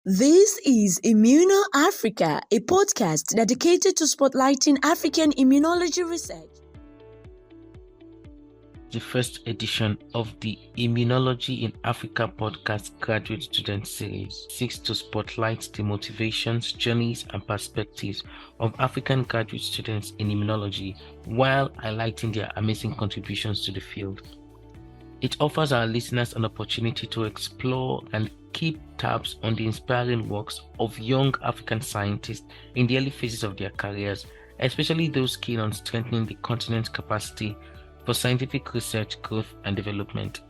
This is Immuno Africa, a podcast dedicated to spotlighting African immunology research. The first edition of the Immunology in Africa podcast graduate student series seeks to spotlight the motivations, journeys, and perspectives of African graduate students in immunology while highlighting their amazing contributions to the field. It offers our listeners an opportunity to explore and keep tabs on the inspiring works of young African scientists in the early phases of their careers, especially those keen on strengthening the continent's capacity for scientific research, growth, and development.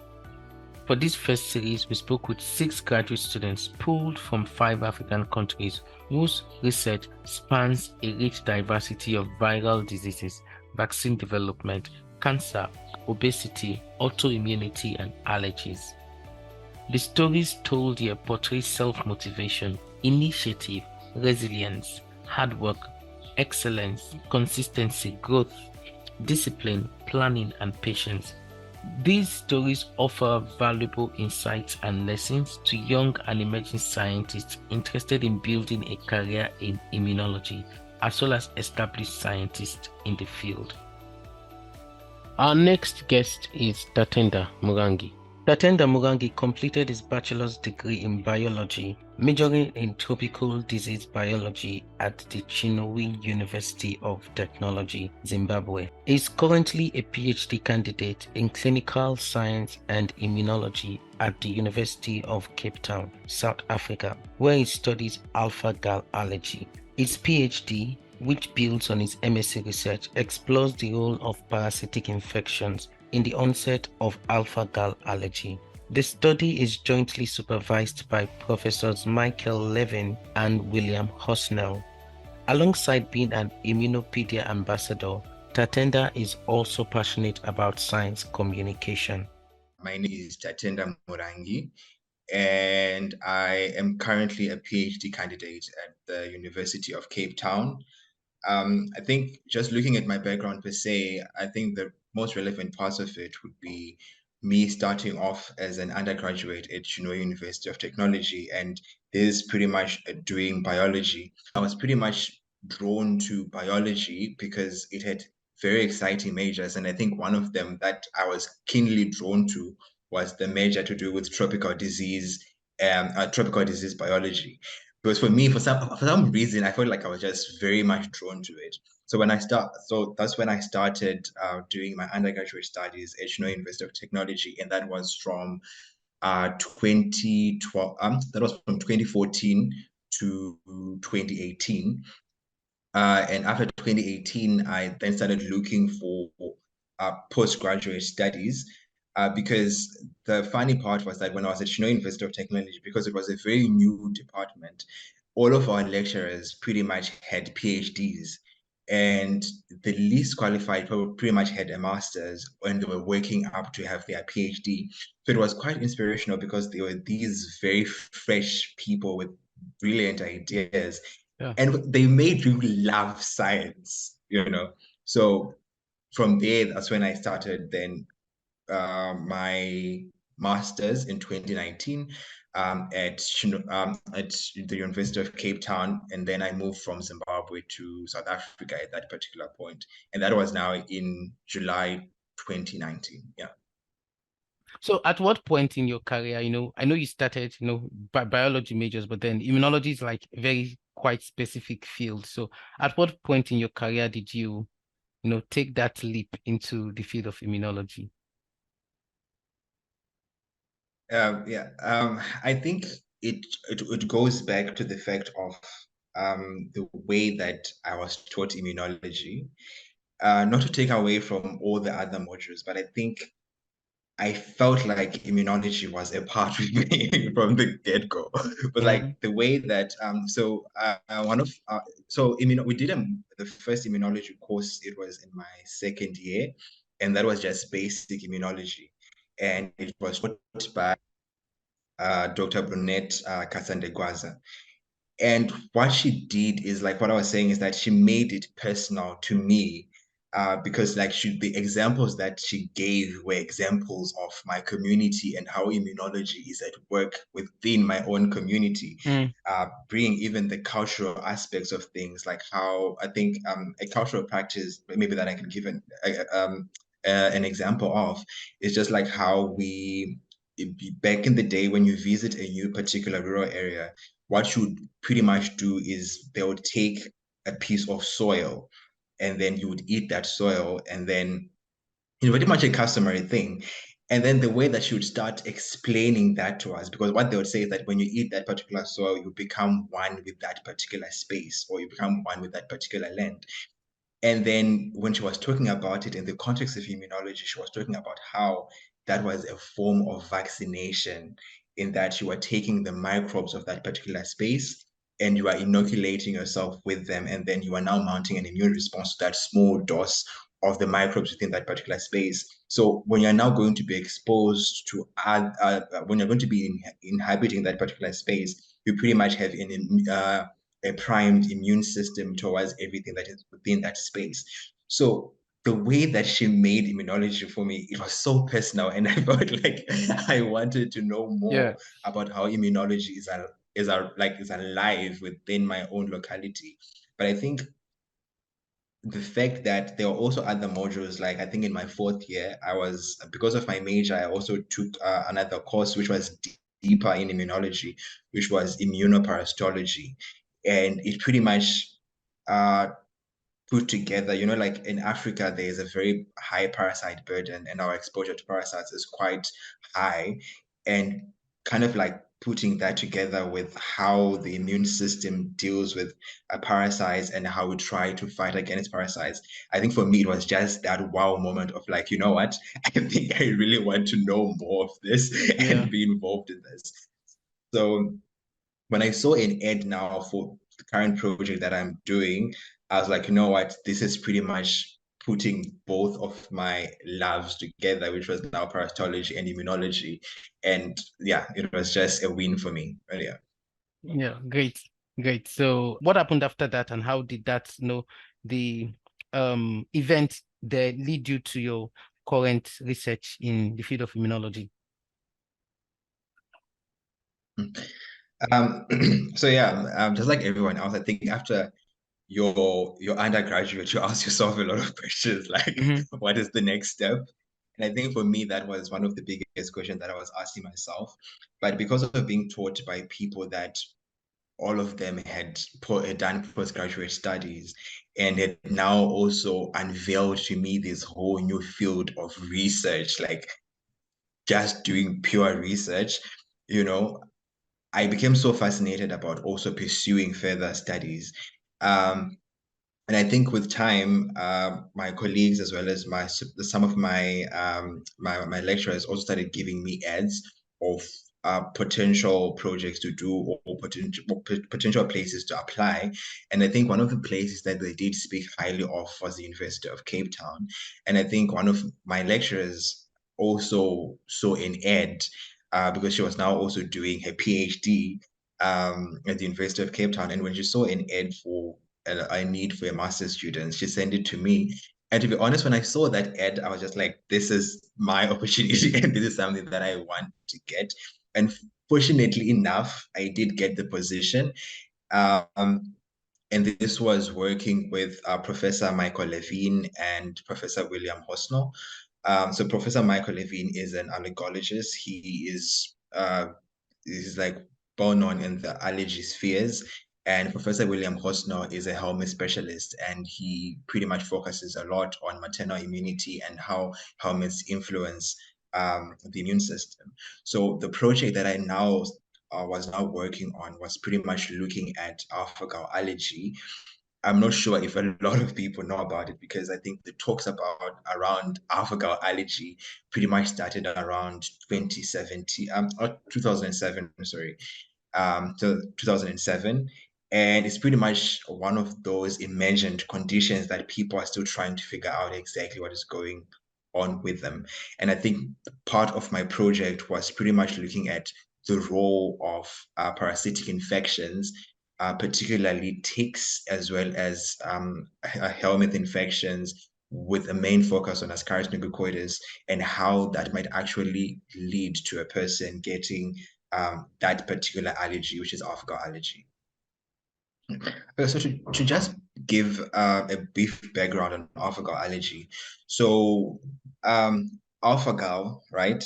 For this first series, we spoke with 6 graduate students pooled from 5 African countries whose research spans a rich diversity of viral diseases, vaccine development, cancer, obesity, autoimmunity, and allergies. The stories told here portray self-motivation, initiative, resilience, hard work, excellence, consistency, growth, discipline, planning, and patience. These stories offer valuable insights and lessons to young and emerging scientists interested in building a career in immunology, as well as established scientists in the field. Our next guest is Tatenda Murangi. Tatenda Murangi completed his bachelor's degree in biology, majoring in tropical disease biology at the Chinua University of Technology, Zimbabwe. He is currently a PhD candidate in clinical science and immunology at the University of Cape Town, South Africa, where he studies alpha-gal allergy. His PhD, which builds on his MSc research, explores the role of parasitic infections in the onset of alpha-gal allergy. The study is jointly supervised by Professors Michael Levin and William Cornell. Alongside being an Immunopedia ambassador, Tatenda is also passionate about science communication. My name is Tatenda Murangi, and I am currently a PhD candidate at the University of Cape Town. I think just looking at my background per se, I think the most relevant parts of it would be me starting off as an undergraduate at University of Technology, and this is pretty much doing biology. I was pretty much drawn to biology because it had very exciting majors, and I think one of them that I was keenly drawn to was the major to do with tropical disease biology. Because for me, for some reason, I felt like I was just very much drawn to it. So that's when I started doing my undergraduate studies at University of Technology, and that was from 2012. That was from 2014 to 2018. And after 2018, I then started looking for postgraduate studies. Because the funny part was that when I was at University of Technology, because it was a very new department, all of our lecturers pretty much had PhDs, and the least qualified pretty much had a master's, and they were working up to have their PhD. So it was quite inspirational because they were these very fresh people with brilliant ideas. Yeah. And they made you love science, So from there, that's when I started then my master's in 2019 at the University of Cape Town, and then I moved from Zimbabwe to South Africa at that particular point, and that was now in July 2019. Yeah. So at what point in your career, I know you started, biology majors, but then immunology is like a very quite specific field. So at what point in your career did you, take that leap into the field of immunology? I think it goes back to the fact of the way that I was taught immunology. Not to take away from all the other modules, but I think I felt like immunology was a part of me from the get-go. But like the way that we did the first immunology course. It was in my second year, and that was just basic immunology, and it was taught by Dr. Brunette Kasandegwaza. And what she did is, like what I was saying, is that she made it personal to me because like the examples that she gave were examples of my community and how immunology is at work within my own community, bringing even the cultural aspects of things, like how I think a cultural practice maybe that I can give an example of is just like how back in the day when you visit a new particular rural area, what you would pretty much do is they would take a piece of soil and then you would eat that soil, and then pretty much a customary thing. And then the way that she would start explaining that to us, because what they would say is that when you eat that particular soil, you become one with that particular space, or you become one with that particular land. And then when she was talking about it in the context of immunology, she was talking about how that was a form of vaccination, in that you are taking the microbes of that particular space and you are inoculating yourself with them. And then you are now mounting an immune response to that small dose of the microbes within that particular space. So when you're now going to be exposed to, when you're going to be inhabiting that particular space, you pretty much have a primed immune system towards everything that is within that space. So the way that she made immunology for me, it was so personal, and I felt like I wanted to know more about how immunology is alive within my own locality. But I think the fact that there were also other modules, like I think in my fourth year, because of my major, I also took another course which was deeper in immunology, which was immunoparasitology. And it pretty much put together, like in Africa, there's a very high parasite burden and our exposure to parasites is quite high. And kind of like putting that together with how the immune system deals with parasites and how we try to fight against parasites. I think for me, it was just that wow moment of like, you know what? I think I really want to know more of this and be involved in this. So when I saw an ad now for the current project that I'm doing, I was like, you know what? This is pretty much putting both of my loves together, which was now parasitology and immunology. And yeah, it was just a win for me. But yeah. Yeah, great. Great. So what happened after that, and how did that, the event that lead you to your current research in the field of immunology? So yeah, just like everyone else, I think after your undergraduate, you ask yourself a lot of questions like, what is the next step? And I think for me, that was one of the biggest questions that I was asking myself. But because of being taught by people that all of them had done postgraduate studies and had now also unveiled to me this whole new field of research, like just doing pure research, I became so fascinated about also pursuing further studies. And I think with time, my colleagues as well as some of my lecturers also started giving me ads of potential projects to do, or potential places to apply. And I think one of the places that they did speak highly of was the University of Cape Town. And I think one of my lecturers also saw an ad because she was now also doing her PhD at the University of Cape Town. And when she saw an ad for I need for a master's student, she sent it to me. And to be honest, when I saw that ad, I was just like, this is my opportunity and this is something that I want to get. And fortunately enough, I did get the position. And this was working with Professor Michael Levine and Professor William Hosnell. So Professor Michael Levine is an allergologist. He's like well known in the allergy spheres. And Professor William Hosnell is a helminth specialist, and he pretty much focuses a lot on maternal immunity and how helminths influence the immune system. So the project that I now was now working on was pretty much looking at alpha-gal allergy. I'm not sure if a lot of people know about it, because I think the talks about around alpha-gal allergy pretty much started around 2017, or 2007, sorry, to 2007. And it's pretty much one of those emergent conditions that people are still trying to figure out exactly what is going on with them. And I think part of my project was pretty much looking at the role of parasitic infections, particularly ticks, as well as helminth infections with a main focus on Ascaris nigrocoides and how that might actually lead to a person getting that particular allergy, which is alpha-gal allergy. Okay, so to just give a brief background on alpha-gal allergy. So alpha-gal, right?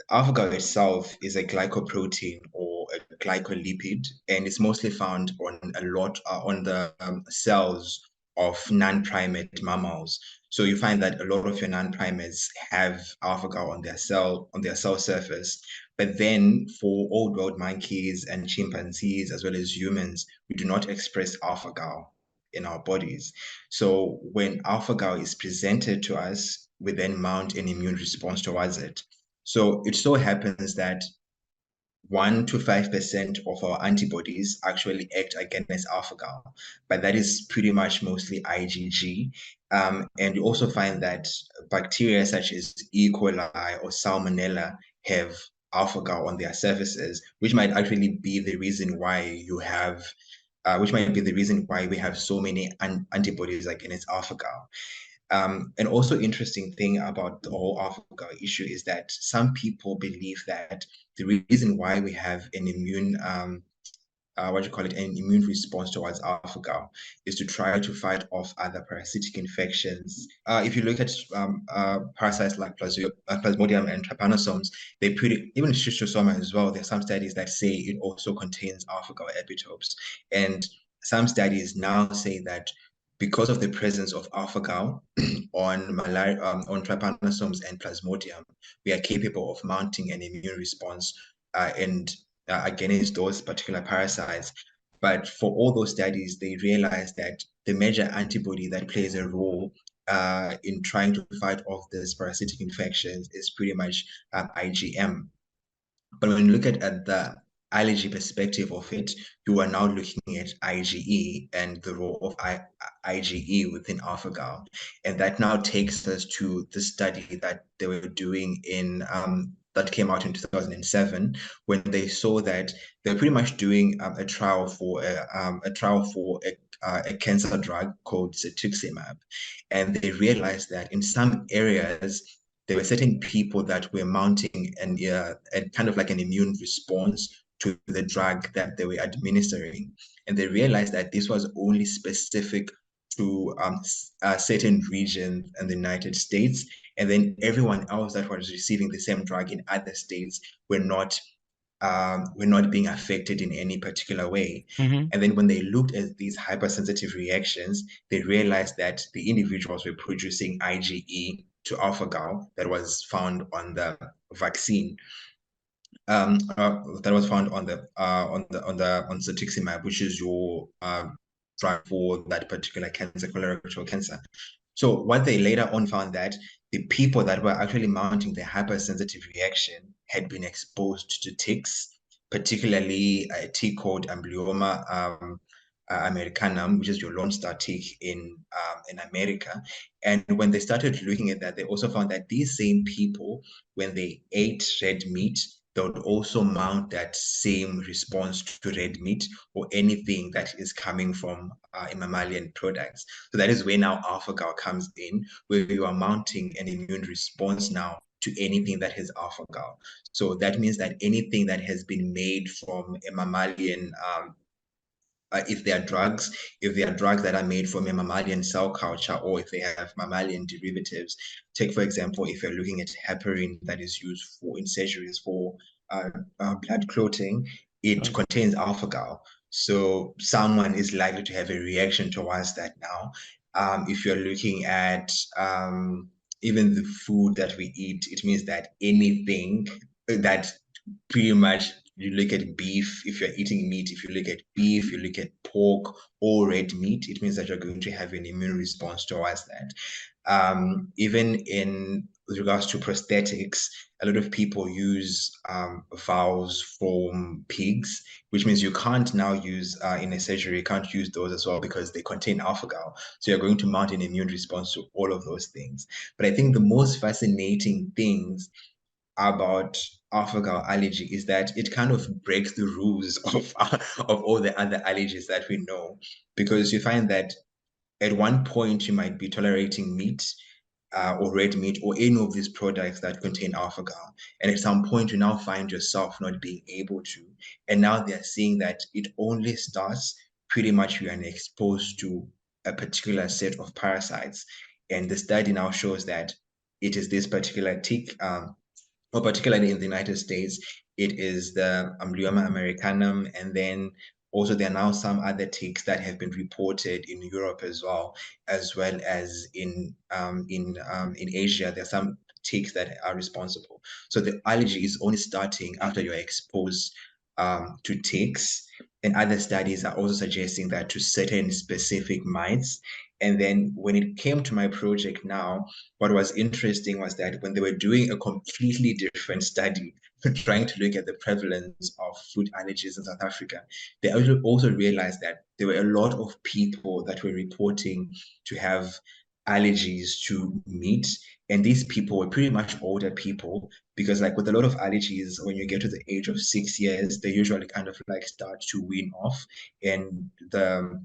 Alpha-gal itself is a glycoprotein or a glycolipid, and it's mostly found on a lot on the cells of non-primate mammals. So you find that a lot of your non-primates have alpha-gal on their cell surface. But then for old world monkeys and chimpanzees, as well as humans, we do not express alpha-gal in our bodies. So when alpha-gal is presented to us, we then mount an immune response towards it. So it so happens that 1 to 5% of our antibodies actually act against alpha-gal, but that is pretty much mostly IgG. And you also find that bacteria such as E. coli or Salmonella have alpha-gal on their surfaces, which might actually be the reason why we have so many antibodies against alpha-gal. An also interesting thing about the whole alpha-gal issue is that some people believe that the reason why we have an immune an immune response towards alpha-gal is to try to fight off other parasitic infections. If you look at parasites like Plasmodium and trypanosomes, even Schistosoma as well, there are some studies that say it also contains alpha-gal epitopes. And some studies now say that because of the presence of alpha-gal on trypanosomes and Plasmodium, we are capable of mounting an immune response against those particular parasites. But for all those studies, they realized that the major antibody that plays a role in trying to fight off these parasitic infections is pretty much IgM. But when you look at the allergy perspective of it, you are now looking at IgE and the role of IgE within alpha-gal. And that now takes us to the study that they were doing that came out in 2007, when they saw that they're pretty much doing a trial for a cancer drug called cetuximab. And they realized that in some areas, there were certain people that were mounting a kind of like an immune response to the drug that they were administering. And they realized that this was only specific to certain regions in the United States. And then everyone else that was receiving the same drug in other states were not being affected in any particular way. Mm-hmm. And then when they looked at these hypersensitive reactions, they realized that the individuals were producing IgE to alpha-gal that was found on the vaccine. That was found on cetuximab, which is your drug for that particular cancer, colorectal cancer. So what they later on found that the people that were actually mounting the hypersensitive reaction had been exposed to ticks, particularly a tick called Amblyomma americanum, which is your Lone Star tick in America. And when they started looking at that, they also found that these same people, when they ate red meat, they would also mount that same response to red meat or anything that is coming from mammalian products. So that is where now alpha-gal comes in, where you are mounting an immune response now to anything that has alpha-gal. So that means that anything that has been made from a mammalian if they are drugs that are made from a mammalian cell culture, or if they have mammalian derivatives. Take, for example, if you're looking at heparin that is used in surgeries for blood clotting, it contains alpha-gal. So someone is likely to have a reaction towards that now. If you're looking at even the food that we eat, it means that anything that pretty much you look at beef, if you're eating meat, if you look at beef, you look at pork or red meat, it means that you're going to have an immune response towards that. Even in with regards to prosthetics, a lot of people use valves from pigs, which means you can't now use in a surgery, you can't use those as well because they contain alpha-gal. So you're going to mount an immune response to all of those things. But I think the most fascinating things about alpha-gal allergy is that it kind of breaks the rules of all the other allergies that we know, because you find that at one point you might be tolerating meat or red meat or any of these products that contain alpha-gal. And at some point, you now find yourself not being able to. And now they're seeing that it only starts pretty much when you're exposed to a particular set of parasites. And the study now shows that it is this particular tick, or particularly in the United States, it is the Amblyoma americanum, and then also there are now some other ticks that have been reported in Europe as well as in Asia. There are some ticks that are responsible. So the allergy is only starting after you're exposed to ticks, and other studies are also suggesting that to certain specific mites. And then when it came to my project now, what was interesting was that when they were doing a completely different study, trying to look at the prevalence of food allergies in South Africa, they also realized that there were a lot of people that were reporting to have allergies to meat. And these people were pretty much older people, because like with a lot of allergies, when you get to the age of 6 years, they usually kind of like start to wean off, and the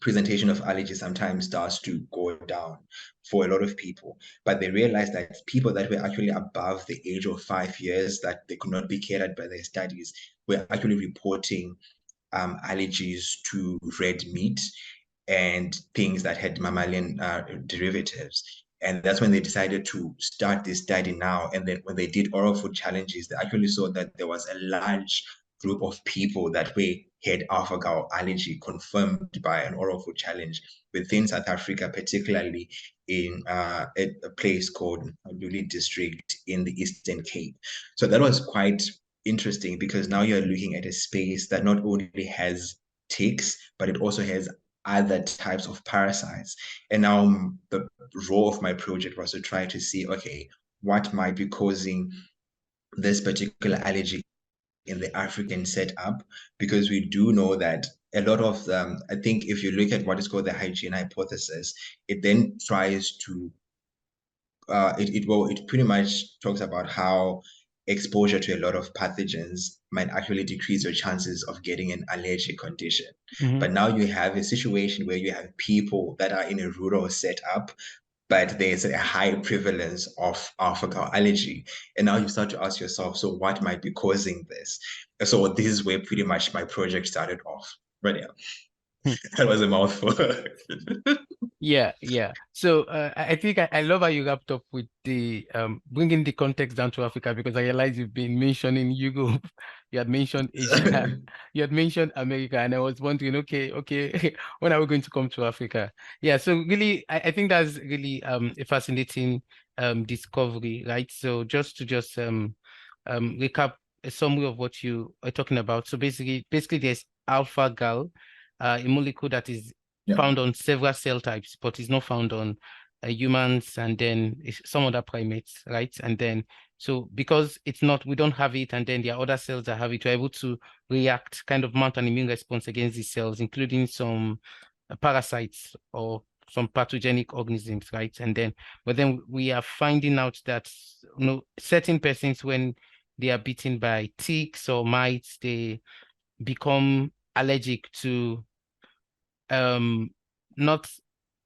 presentation of allergy sometimes starts to go down for a lot of people. But they realized that people that were actually above the age of 5 years, that they could not be catered by their studies, were actually reporting allergies to red meat and things that had mammalian derivatives. And that's when they decided to start this study now. And then when they did oral food challenges, they actually saw that there was a large group of people that had alpha-gal allergy confirmed by an oral food challenge within South Africa, particularly in a place called Doudou district in the Eastern Cape. So that was quite interesting, because now you're looking at a space that not only has ticks, but it also has other types of parasites. And now the role of my project was to try to see, okay, what might be causing this particular allergy in the African setup, because we do know that a lot of them, I think if you look at what is called the hygiene hypothesis, it then tries to it pretty much talks about how exposure to a lot of pathogens might actually decrease your chances of getting an allergic condition. Mm-hmm. But now you have a situation where you have people that are in a rural setup, but there's a high prevalence of alpha-gal allergy. And now you start to ask yourself, so what might be causing this? So this is where pretty much my project started off. But yeah, that was a mouthful. Yeah, yeah. So I think I love how you wrapped up with the bringing the context down to Africa, because I realize you've been mentioning Europe, you had mentioned Asia, you had mentioned America, and I was wondering, okay, when are we going to come to Africa? Yeah, so really, I think that's really a fascinating discovery, right? So just to recap a summary of what you are talking about. So basically there's alpha-gal, a molecule that is found on several cell types, but is not found on humans and then some other primates, right? And then, so because it's not, we don't have it, and then there are other cells that have it, we're able to react, kind of mount an immune response against these cells, including some parasites or some pathogenic organisms, right? And then, but then we are finding out that, certain persons, when they are bitten by ticks or mites, they become allergic to not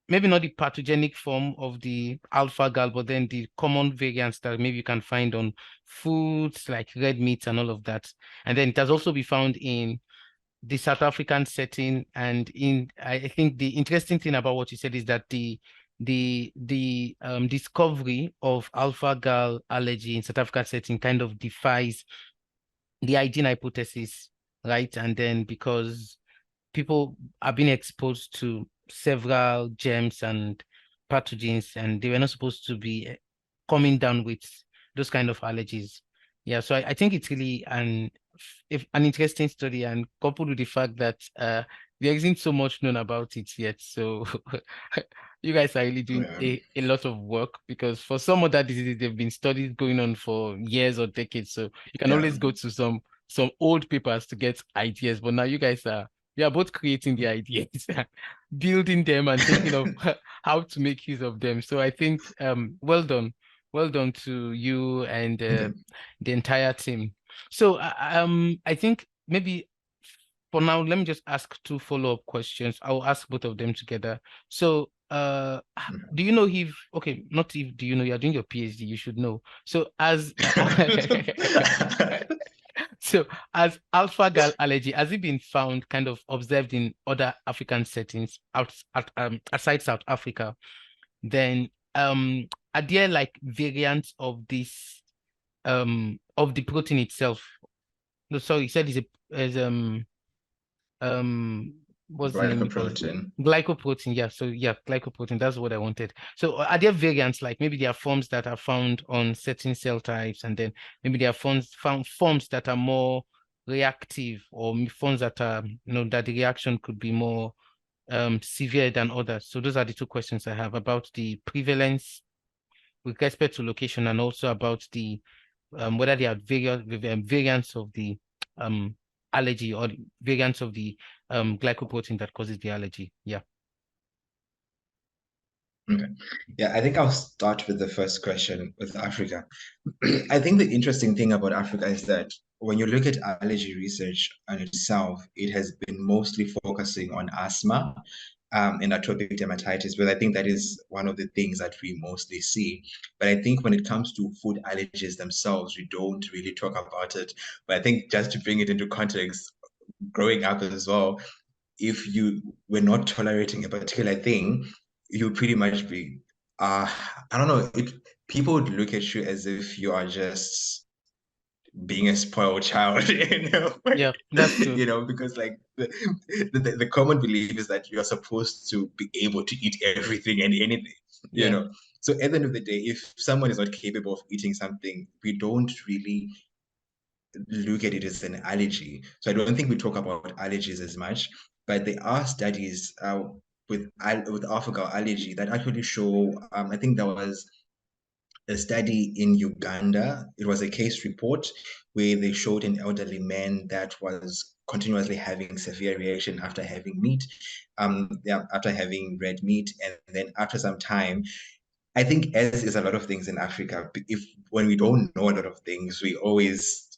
maybe not the pathogenic form of the alpha-gal, but then the common variants that maybe you can find on foods like red meat and all of that. And then it has also been found in the South African setting. And I think the interesting thing about what you said is that the discovery of alpha-gal allergy in South African setting kind of defies the hygiene hypothesis, right? And then because people are being exposed to several germs and pathogens, and they were not supposed to be coming down with those kind of allergies. Yeah, so I think it's really an interesting study, and coupled with the fact that there isn't so much known about it yet. So you guys are really doing a lot of work, because for some other diseases, there have been studies going on for years or decades. So you can always go to some old papers to get ideas, but now you guys are both creating the ideas, building them, and thinking of how to make use of them. So I think well done to you and the entire team. So I think maybe for now, let me just ask two follow-up questions. I'll ask both of them together. So, do you know if, okay, not if, do you know, you're doing your PhD, you should know. So as, so as alpha-gal allergy, has it been found, kind of observed in other African settings outside South Africa? Then, are there like variants of this, of the protein itself? No, sorry, you said it's um what's the name you call it? Glycoprotein. Glycoprotein. Yeah, so yeah, glycoprotein, that's what I wanted. So are there variants, like maybe there are forms that are found on certain cell types, and then maybe there are forms that are more reactive, or forms that are, that the reaction could be more severe than others? So those are the two questions I have about the prevalence with respect to location, and also about the whether there are variants of the um allergy, or variants of the glycoprotein that causes the allergy. Yeah. Okay. Yeah, I think I'll start with the first question with Africa. I think the interesting thing about Africa is that when you look at allergy research on itself, it has been mostly focusing on asthma and atopic dermatitis, but I think that is one of the things that we mostly see. But I think when it comes to food allergies themselves, we don't really talk about it. But I think just to bring it into context, growing up as well, if you were not tolerating a particular thing, you would pretty much be, I don't know, people would look at you as if you are just being a spoiled child, Yeah, that's true. because like the common belief is that you're supposed to be able to eat everything and anything, you Yeah. know. So at the end of the day, if someone is not capable of eating something, we don't really look at it as an allergy. So I don't think we talk about allergies as much, but there are studies with alpha-gal allergy that actually show. I think there was a study in Uganda. It was a case report where they showed an elderly man that was continuously having severe reaction after having meat, after having red meat, and then after some time, I think, as is a lot of things in Africa, if when we don't know a lot of things, we always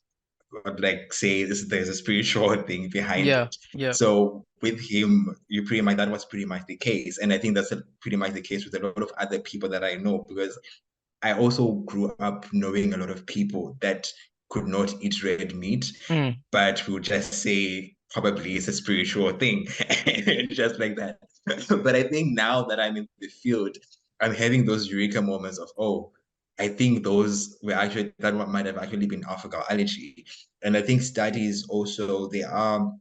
would like say there's a spiritual thing behind Yeah. it. Yeah. So with him, that was pretty much the case, and I think that's pretty much the case with a lot of other people that I know, because I also grew up knowing a lot of people that could not eat red meat, Mm. but would just say probably it's a spiritual thing, just like that. But I think now that I'm in the field, I'm having those eureka moments of, oh, I think those were actually, that what might have actually been alpha-gal allergy. And I think there are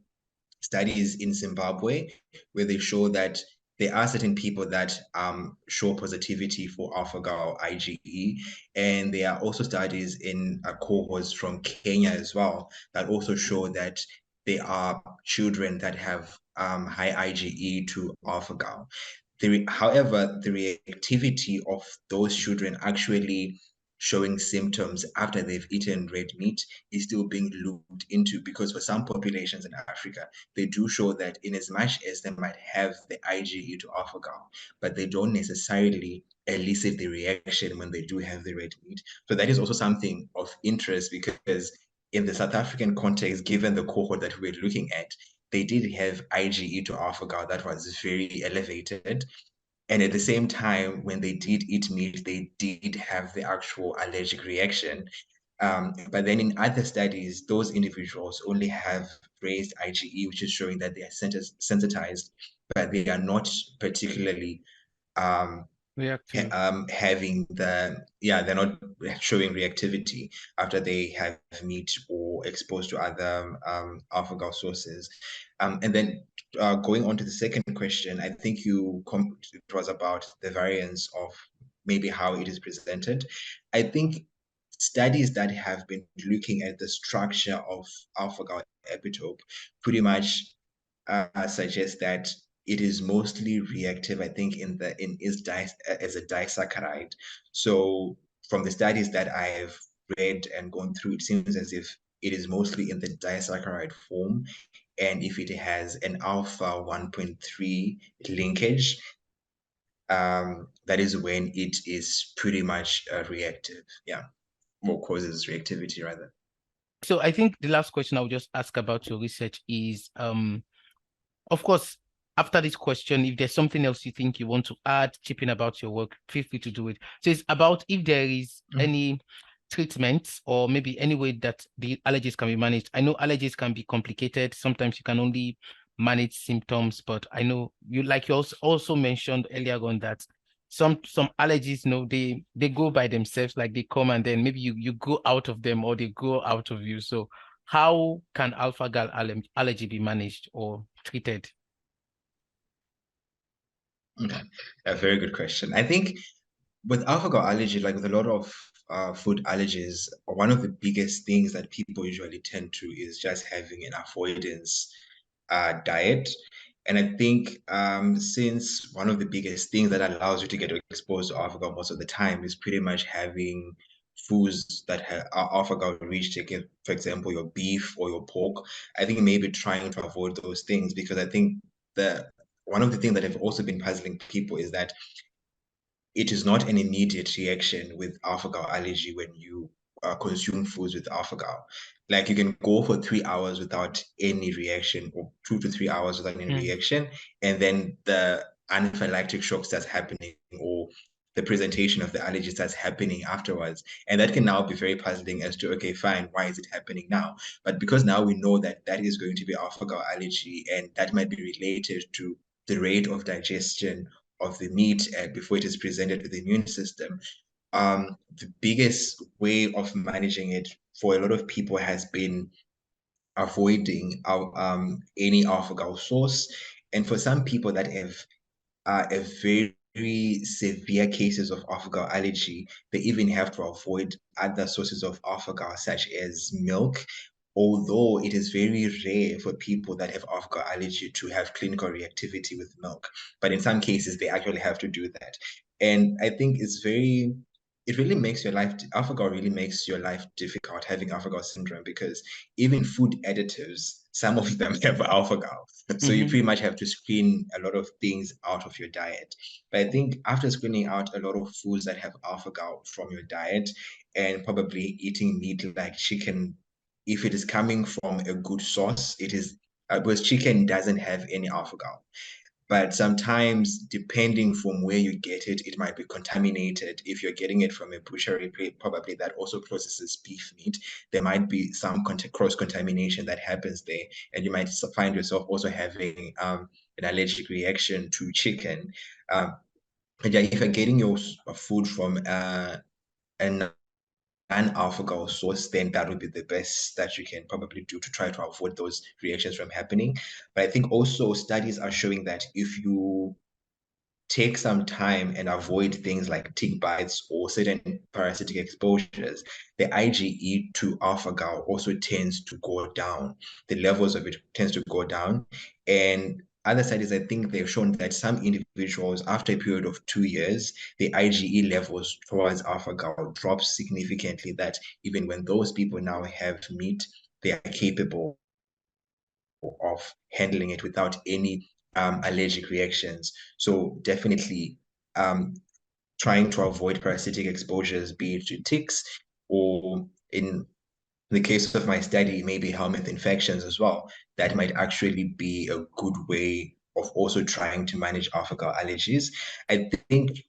studies in Zimbabwe where they show that there are certain people that show positivity for alpha-gal IgE, and there are also studies in cohorts from Kenya as well that also show that there are children that have high IgE to alpha-gal. However, the reactivity of those children actually showing symptoms after they've eaten red meat is still being looked into, because for some populations in Africa, they do show that in as much as they might have the IgE to alpha-gal, but they don't necessarily elicit the reaction when they do have the red meat. So that is also something of interest, because in the South African context, given the cohort that we're looking at, they did have IgE to alpha-gal that was very elevated. And at the same time, when they did eat meat, they did have the actual allergic reaction. But then in other studies, those individuals only have raised IgE, which is showing that they are sensitized, but they are not particularly Reactive. having they're not showing reactivity after they have meat or exposed to other alpha-gal sources. And then going on to the second question, I think it was about the variance of maybe how it is presented. I think studies that have been looking at the structure of alpha-gal epitope pretty much suggest that it is mostly reactive, I think, as a disaccharide. So from the studies that I've read and gone through, it seems as if it is mostly in the disaccharide form. And if it has an alpha 1.3 linkage, that is when it is pretty much reactive. Yeah, or causes reactivity rather. So I think the last question I'll just ask about your research is, of course, after this question, if there's something else you think you want to add, chip in about your work, feel free to do it. So it's about if there is any treatments or maybe any way that the allergies can be managed. I know allergies can be complicated. Sometimes you can only manage symptoms, but I know you, like you also mentioned earlier on, that some allergies, they go by themselves, like they come and then maybe you go out of them or they go out of you. So how can alpha-gal allergy be managed or treated? Okay, a very good question. I think with alpha-gal allergy, like with a lot of food allergies, one of the biggest things that people usually tend to is just having an avoidance diet. And I think since one of the biggest things that allows you to get exposed to alpha-gal most of the time is pretty much having foods that are alpha-gal rich, like for example, your beef or your pork, I think maybe trying to avoid those things, because I think the one of the things that have also been puzzling people is that it is not an immediate reaction with alpha-gal allergy when you consume foods with alpha-gal. Like you can go for 3 hours without any reaction, or 2 to 3 hours without any reaction, and then the anaphylactic shock starts happening, or the presentation of the allergy starts happening afterwards. And that can now be very puzzling as to, okay, fine, why is it happening now? But because now we know that that is going to be alpha-gal allergy, and that might be related to the rate of digestion of the meat before it is presented to the immune system. The biggest way of managing it for a lot of people has been avoiding any alpha-gal source. And for some people that have a very severe cases of alpha-gal allergy, they even have to avoid other sources of alpha-gal, such as milk, although it is very rare for people that have alpha-gal allergy to have clinical reactivity with milk. But in some cases, they actually have to do that. And I think it really makes your life, alpha-gal really makes your life difficult having alpha-gal syndrome, because even food additives, some of them have alpha-gal. So you pretty much have to screen a lot of things out of your diet. But I think after screening out a lot of foods that have alpha-gal from your diet, and probably eating meat like chicken, if it is coming from a good source, it is because chicken doesn't have any alpha-gal. But sometimes, depending from where you get it, it might be contaminated. If you're getting it from a butchery, probably that also processes beef meat, there might be some cross-contamination that happens there, and you might find yourself also having an allergic reaction to chicken. And yeah, if you're getting your food from an alpha-gal source, then that would be the best that you can probably do to try to avoid those reactions from happening. But I think also studies are showing that if you take some time and avoid things like tick bites or certain parasitic exposures, the IgE to alpha-gal also tends to go down. The levels of it tends to go down. And other studies, I think they've shown that some individuals, after a period of 2 years, the IgE levels towards alpha-gal drops significantly, that even when those people now have meat, they are capable of handling it without any allergic reactions. So definitely trying to avoid parasitic exposures, be it to ticks, or in the case of my study, maybe helminth infections as well. That might actually be a good way of also trying to manage alpha-gal allergies. I think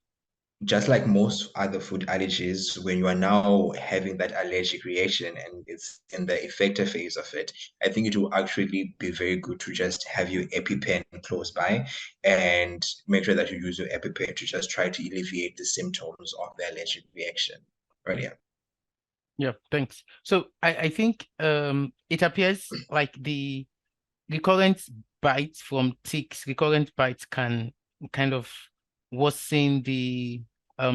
just like most other food allergies, when you are now having that allergic reaction and it's in the effector phase of it, I think it will actually be very good to just have your EpiPen close by and make sure that you use your EpiPen to just try to alleviate the symptoms of the allergic reaction. Right, yeah. Yeah, thanks. So I think it appears like the recurrent bites from ticks, recurrent bites can kind of worsen the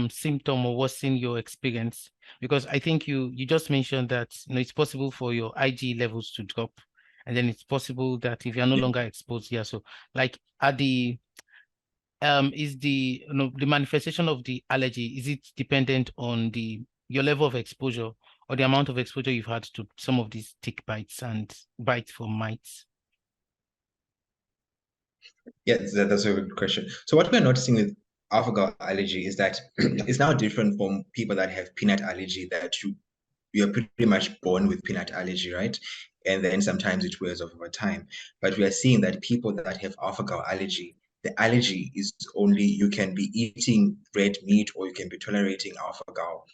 symptom or worsen your experience, because I think you just mentioned that it's possible for your Ig levels to drop, and then it's possible that if you're no longer exposed, yeah. So like are the is the manifestation of the allergy, is it dependent on your level of exposure or the amount of exposure you've had to some of these tick bites and bites from mites? Yeah, that's a good question. So what we're noticing with alpha-gal allergy is that it's now different from people that have peanut allergy, that you you're pretty much born with peanut allergy, right? And then sometimes it wears off over time. But we are seeing that people that have alpha-gal allergy, the allergy is only you can be eating red meat or you can be tolerating alpha-gal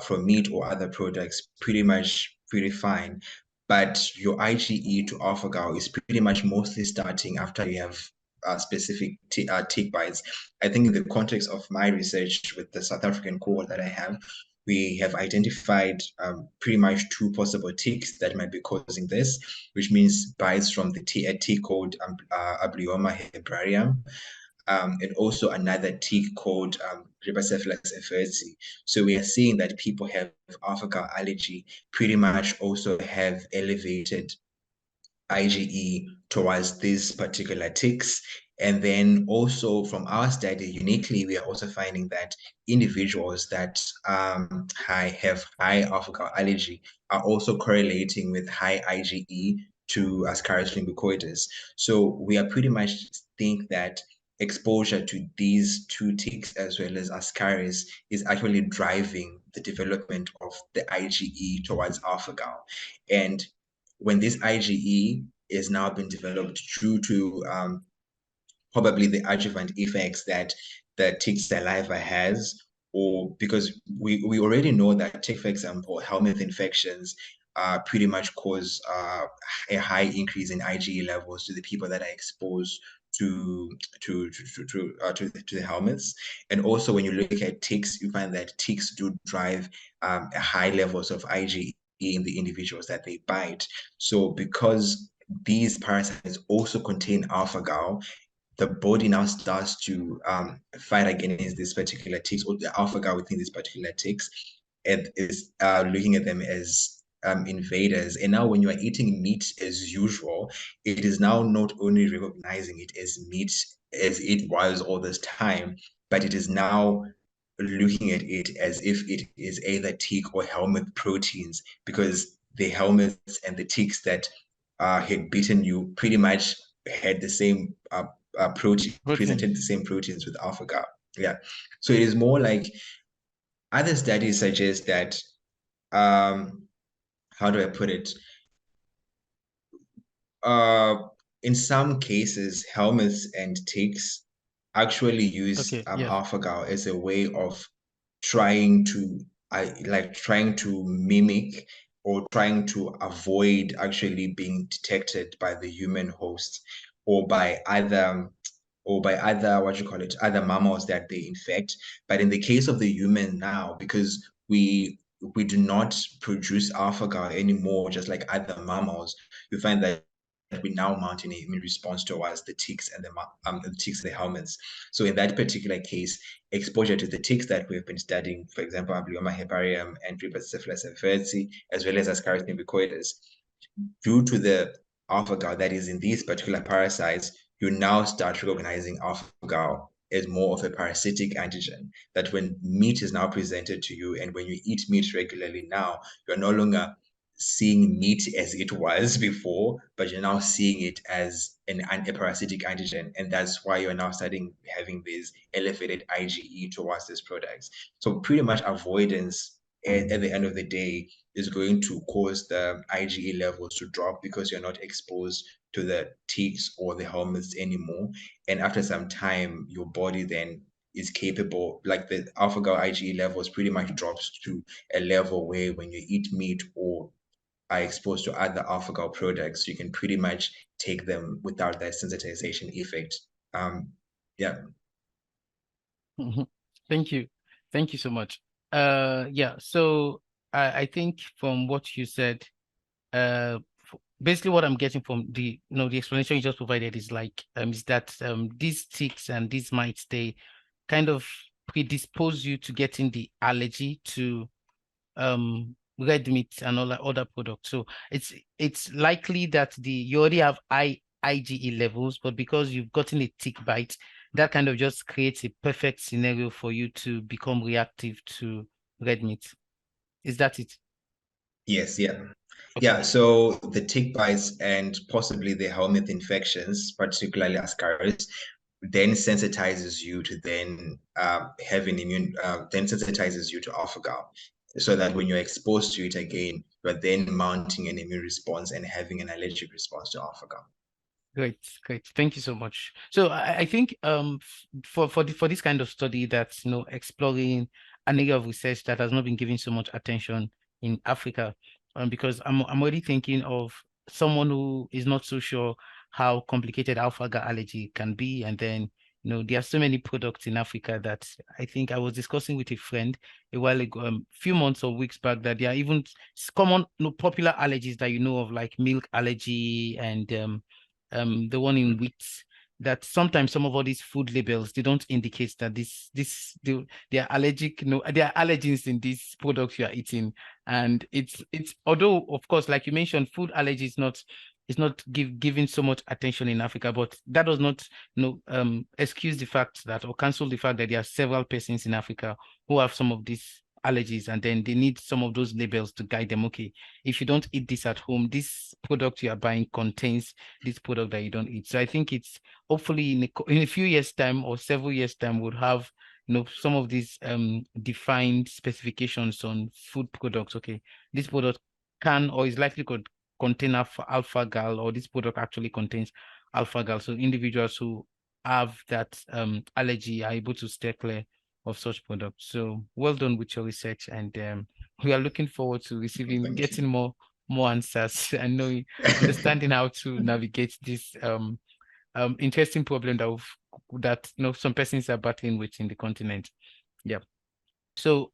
from meat or other products pretty fine. But your IgE to alpha-gal is pretty much mostly starting after you have specific tick bites. I think in the context of my research with the South African cohort that I have, we have identified pretty much two possible ticks that might be causing this, which means bites from the tick called Ablioma hebrarium, and also another tick called Rhipicephalus efferti. So we are seeing that people have alpha-gal allergy pretty much also have elevated IgE towards these particular ticks. And then also from our study, uniquely, we are also finding that individuals that have high alpha-gal allergy are also correlating with high IgE to Ascaris lumbicoides. So we are pretty much think that exposure to these two ticks as well as Ascaris is actually driving the development of the IgE towards alpha-gal. And when this IgE is now been developed due to probably the adjuvant effects that the tick saliva has, or because we already know that tick, for example, helminth infections pretty much cause a high increase in IgE levels to the people that are exposed to the helminths. And also when you look at ticks, you find that ticks do drive a high levels of IgE in the individuals that they bite. So because these parasites also contain alpha-gal, the body now starts to fight against these particular ticks or the alpha-gal within these particular ticks, and is looking at them as invaders. And now when you are eating meat as usual, it is now not only recognizing it as meat as it was all this time, but it is now looking at it as if it is either tick or helminth proteins, because the helminths and the ticks that had bitten you pretty much had the same presented the same proteins with alpha-gal. Yeah. So it is more like other studies suggest that, how do I put it? In some cases, helminths and ticks actually use alpha-gal as a way of trying to trying to mimic or trying to avoid actually being detected by the human host or by other what you call it, other mammals that they infect. But in the case of the human now, because we do not produce alpha-gal anymore, just like other mammals, you find that we now mount an immune response towards the ticks and the ticks and the helminths. So in that particular case, exposure to the ticks that we've been studying, for example, Ablioma herbarium and Rhipicephalus efferti, as well as Ascaris lumbicoides, due to the alpha-gal that is in these particular parasites, you now start recognizing alpha-gal as more of a parasitic antigen. That when meat is now presented to you, and when you eat meat regularly now, you're no longer seeing meat as it was before, but you're now seeing it as a parasitic antigen. And that's why you're now starting having these elevated IgE towards these products. So pretty much avoidance at the end of the day is going to cause the IgE levels to drop because you're not exposed to the ticks or the helminths anymore. And after some time, your body then is capable, like the alpha-gal IgE levels pretty much drops to a level where when you eat meat or are exposed to other alpha-gal products, you can pretty much take them without that sensitization effect. Yeah. Thank you. Thank you so much. Yeah, so I think from what you said, basically what I'm getting from the the explanation you just provided is like is that these ticks and these mites, they kind of predispose you to getting the allergy to red meat and all that other products. So it's likely that you already have high IgE levels, but because you've gotten a tick bite, that kind of just creates a perfect scenario for you to become reactive to red meat. Is that it? Yes, yeah. Okay. Yeah, so the tick bites and possibly the helminth infections, particularly Ascaris, then sensitizes you to then then sensitizes you to alpha-gal. so that when you're exposed to it again, you're then mounting an immune response and having an allergic response to alpha-gal. Great, great. Thank you so much. So I think for this kind of study that's exploring an area of research that has not been given so much attention in Africa, because I'm already thinking of someone who is not so sure how complicated alpha-gal allergy can be, and then there are so many products in Africa that I think I was discussing with a friend a while ago, few months or weeks back, that there are even common popular allergies that of, like milk allergy and the one in wheat, that sometimes some of all these food labels, they don't indicate that they are allergic, there are allergens in these products you are eating. And it's although of course, like you mentioned, food allergy is not given so much attention in Africa, but that does not excuse the fact that, or cancel the fact that there are several persons in Africa who have some of these allergies, and then they need some of those labels to guide them. Okay, if you don't eat this at home, this product you are buying contains this product that you don't eat. So I think it's hopefully in a few years' time or several years' time, we'll have some of these defined specifications on food products. Okay, this product can or is likely could contain alpha-gal, or this product actually contains alpha-gal. So individuals who have that allergy are able to stay clear of such products. So well done with your research, and we are looking forward to getting more answers and understanding how to navigate this interesting problem that some persons are battling with in the continent. Yeah. So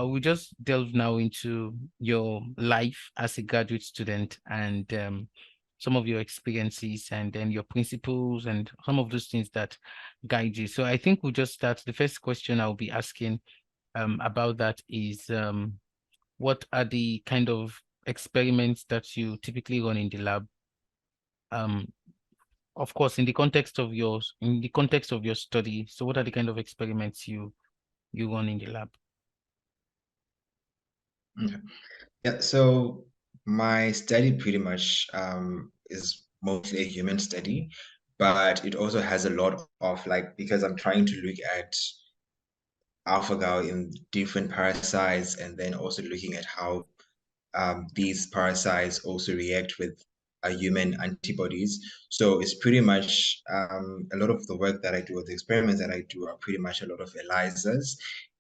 we just delve now into your life as a graduate student, and some of your experiences, and then your principles, and some of those things that guide you. So I think we'll just start. The first question I'll be asking about that is, what are the kind of experiments that you typically run in the lab? Of course, in the context of your study. So what are the kind of experiments you run in the lab? Okay. Yeah, so my study pretty much is mostly a human study, but it also has a lot of, like, because I'm trying to look at alpha-gal in different parasites, and then also looking at how these parasites also react with human antibodies. So it's pretty much a lot of the work that I do, or the experiments that I do, are pretty much a lot of ELISAs.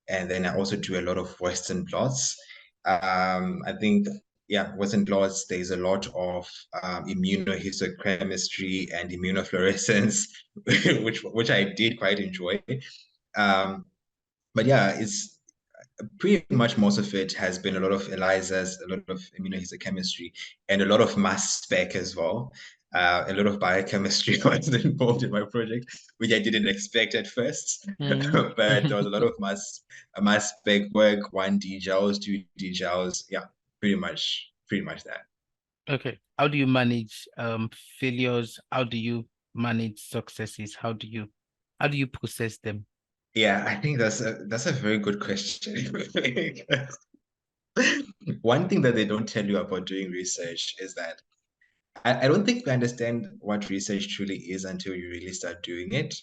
And then I also do a lot of Western blots. I think, yeah, Western blots, there's a lot of immunohistochemistry and immunofluorescence, which I did quite enjoy. But yeah, it's pretty much most of it has been a lot of ELISAs, a lot of immunohistochemistry, and a lot of mass spec as well. A lot of biochemistry was involved in my project, which I didn't expect at first. But there was a lot of mass spec work, 1D gels, 2D gels. Yeah, pretty much that. Okay. How do you manage failures? How do you manage successes? How do you process them? Yeah, I think that's a very good question. One thing that they don't tell you about doing research is that I don't think we understand what research truly is until you really start doing it.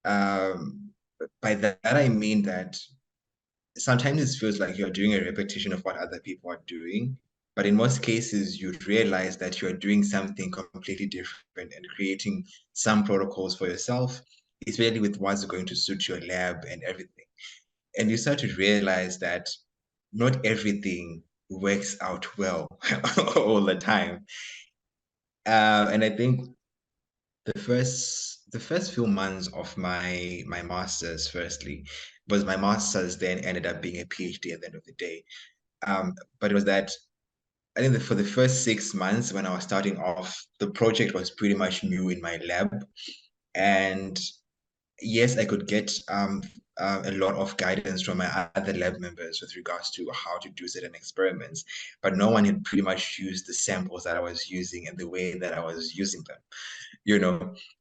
By that I mean that sometimes it feels like you're doing a repetition of what other people are doing, but in most cases, you'd realize that you're doing something completely different and creating some protocols for yourself, especially with what's going to suit your lab and everything. And you start to realize that not everything works out well all the time. And I think the first few months of my master's, firstly, was my master's then ended up being a PhD at the end of the day. But it was that, I think that for the first 6 months when I was starting off, the project was pretty much new in my lab. And yes, I could get a lot of guidance from my other lab members with regards to how to do certain experiments, but no one had pretty much used the samples that I was using and the way that I was using them.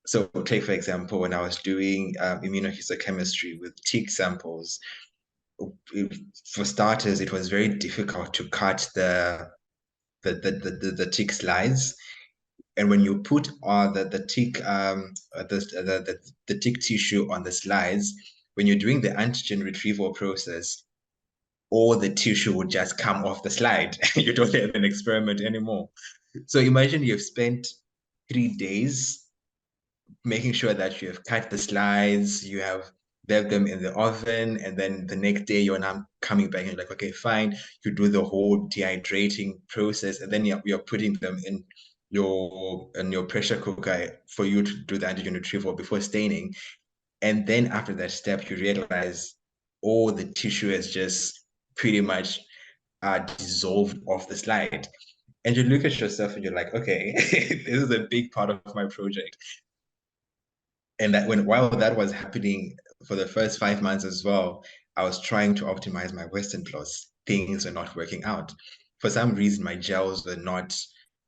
So take, for example, when I was doing immunohistochemistry with tick samples, for starters, it was very difficult to cut the tick slides. And when you put the tick tissue on the slides, when you're doing the antigen retrieval process, all the tissue would just come off the slide. You don't have an experiment anymore. So imagine you've spent 3 days making sure that you have cut the slides, you have left them in the oven, and then the next day you're now coming back and you're like, okay, fine, you do the whole dehydrating process, and then you're putting them in your pressure cooker for you to do the antigen retrieval before staining. And then after that step, you realize all the tissue has just pretty much dissolved off the slide. And you look at yourself and you're like, okay, this is a big part of my project. And that while that was happening for the first 5 months as well, I was trying to optimize my Western blotts. Things were not working out. For some reason, my gels were not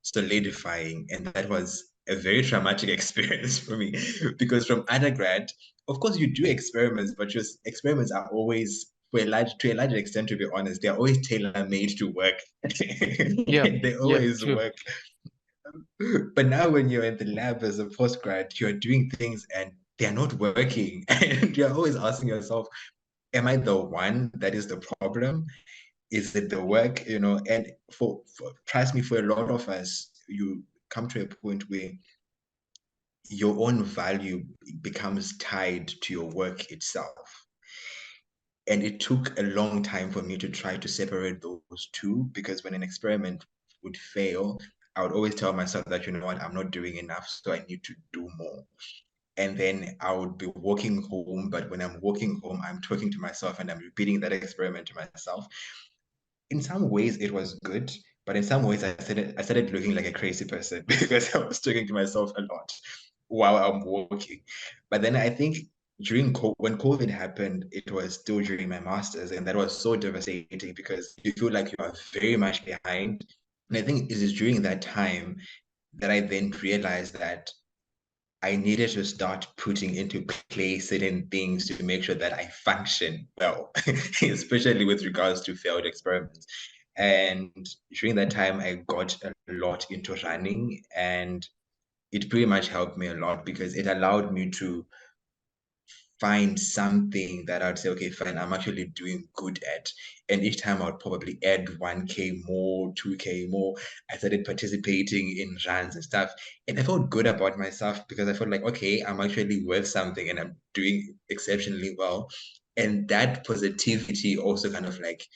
solidifying, and that was a very traumatic experience for me because from undergrad, of course, you do experiments, but your experiments are always, to a large extent, to be honest, they're always tailor-made to work. Yeah, They yeah, always true. work. But now when you're in the lab as a postgrad, you're doing things and they're not working. And you're always asking yourself, am I the one that is the problem? Is it the work? And trust me, for a lot of us, you come to a point where your own value becomes tied to your work itself. And it took a long time for me to try to separate those two, because when an experiment would fail, I would always tell myself that, you know what, I'm not doing enough, so I need to do more. And then I would be walking home, but when I'm walking home, I'm talking to myself and I'm repeating that experiment to myself. In some ways, it was good, but in some ways, I started looking like a crazy person because I was talking to myself a lot while I'm walking. But then I think when COVID happened, it was still during my master's, and that was so devastating because you feel like you are very much behind. And I think it is during that time that I then realized that I needed to start putting into place certain things to make sure that I function well, especially with regards to failed experiments. And during that time, I got a lot into running, and it pretty much helped me a lot because it allowed me to find something that I'd say, okay, fine, I'm actually doing good at. And each time I would probably add 1K more, 2K more. I started participating in runs and stuff. And I felt good about myself because I felt like, okay, I'm actually worth something and I'm doing exceptionally well. And that positivity also kind of like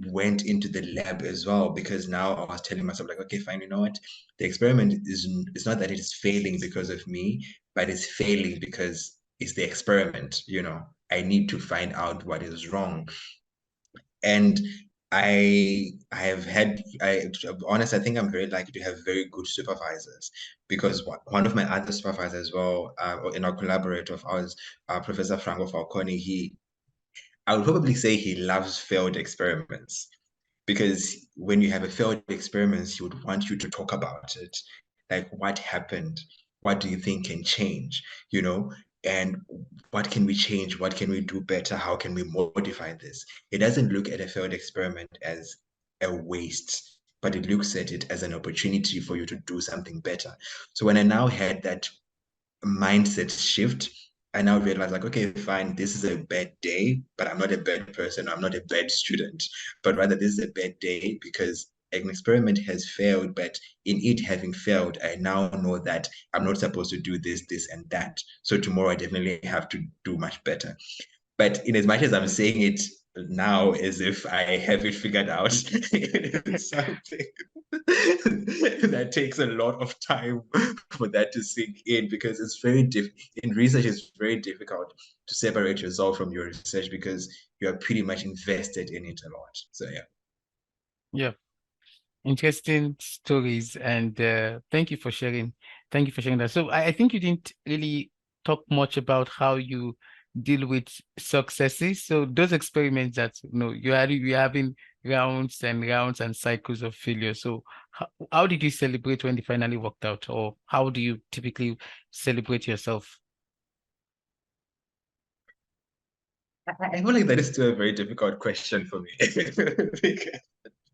went into the lab as well, because now I was telling myself like, okay, fine, you know what? The experiment is it's not that it is failing because of me, but it's failing because it's the experiment. I need to find out what is wrong. And I have had to be honest, I think I'm very lucky to have very good supervisors, because one of my other supervisors as well, in our collaborator of ours, Professor Franco Falcone, I would probably say he loves failed experiments, because when you have a failed experiment, he would want you to talk about it. Like, what happened? What do you think can change? And what can we change? What can we do better? How can we modify this? It doesn't look at a failed experiment as a waste, but it looks at it as an opportunity for you to do something better. So when I now had that mindset shift, I now realize like, okay, fine, this is a bad day, but I'm not a bad person. I'm not a bad student, but rather this is a bad day because an experiment has failed, but in it having failed, I now know that I'm not supposed to do this, this, and that. So tomorrow I definitely have to do much better. But in as much as I'm saying it now as if I have it figured out, it's something that takes a lot of time for that to sink in, because it's very in research, it's very difficult to separate yourself from your research because you are pretty much invested in it a lot. So yeah. Yeah. Interesting stories, and thank you for sharing. Thank you for sharing that. So I think you didn't really talk much about how you deal with successes. So those experiments that you're having rounds and rounds and cycles of failure. So how did you celebrate when they finally worked out, or how do you typically celebrate yourself? I feel like that is still a very difficult question for me because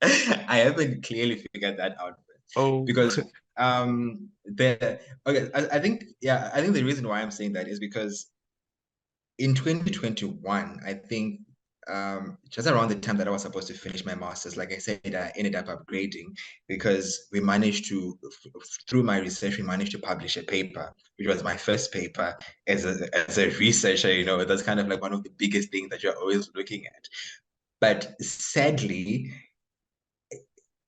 I haven't clearly figured that out, Oh, because I think the reason why I'm saying that is because in 2021, I think just around the time that I was supposed to finish my master's, like I said, I ended up upgrading because we managed to, through my research, we managed to publish a paper, which was my first paper as a researcher. You know, that's kind of like one of the biggest things that you're always looking at. But sadly,